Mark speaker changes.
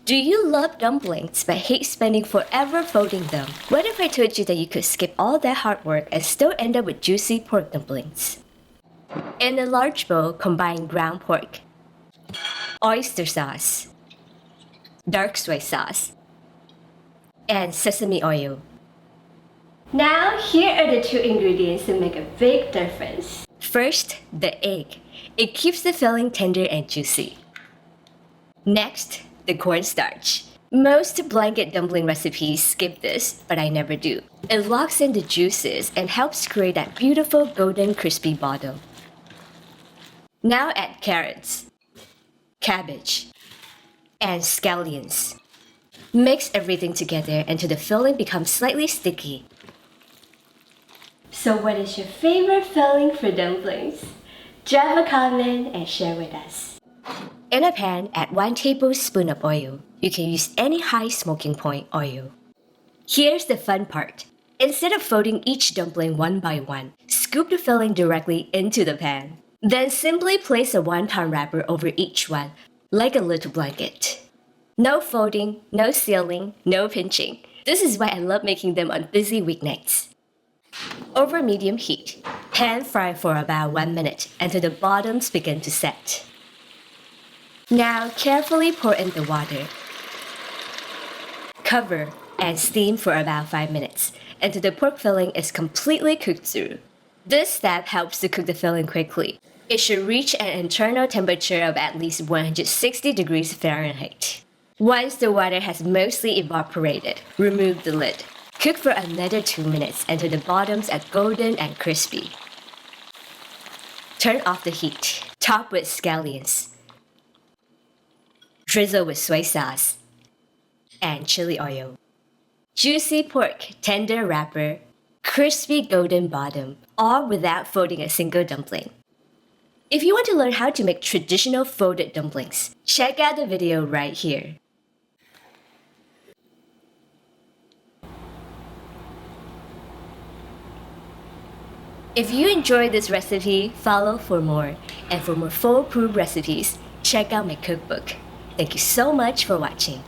Speaker 1: Do you love dumplings but hate spending forever folding them? What if I told you that you could skip all that hard work and still end up with juicy pork dumplings? In a large bowl, combine ground pork, oyster sauce, dark soy sauce, and sesame oil. Now, here are the two ingredients that make a big difference. First, the egg. It keeps the filling tender and juicy. Next, the cornstarch. Most blanket dumpling recipes skip this, but I never do. It locks in the juices and helps create that beautiful golden crispy bottom. Now add carrots, cabbage, and scallions. Mix everything together until the filling becomes slightly sticky. So what is your favorite filling for dumplings? Drop a comment and share with us. In a pan, add 1 tablespoon of oil. You can use any high smoking point oil. Here's the fun part. Instead of folding each dumpling one by one, scoop the filling directly into the pan. Then simply place a wonton wrapper over each one, like a little blanket. No folding, no sealing, no pinching. This is why I love making them on busy weeknights. Over medium heat, pan fry for about 1 minute until the bottoms begin to set. Now carefully pour in the water. Cover and steam for about 5 minutes until the pork filling is completely cooked through. This step helps to cook the filling quickly. It should reach an internal temperature of at least 160 degrees Fahrenheit. Once the water has mostly evaporated, remove the lid. Cook for another 2 minutes until the bottoms are golden and crispy. Turn off the heat. Top with scallions. Drizzle with soy sauce and chili oil. Juicy pork, tender wrapper, crispy golden bottom, all without folding a single dumpling. If you want to learn how to make traditional folded dumplings, check out the video right here. If you enjoyed this recipe, follow for more. And for more foolproof recipes, check out my cookbook. Thank you so much for watching.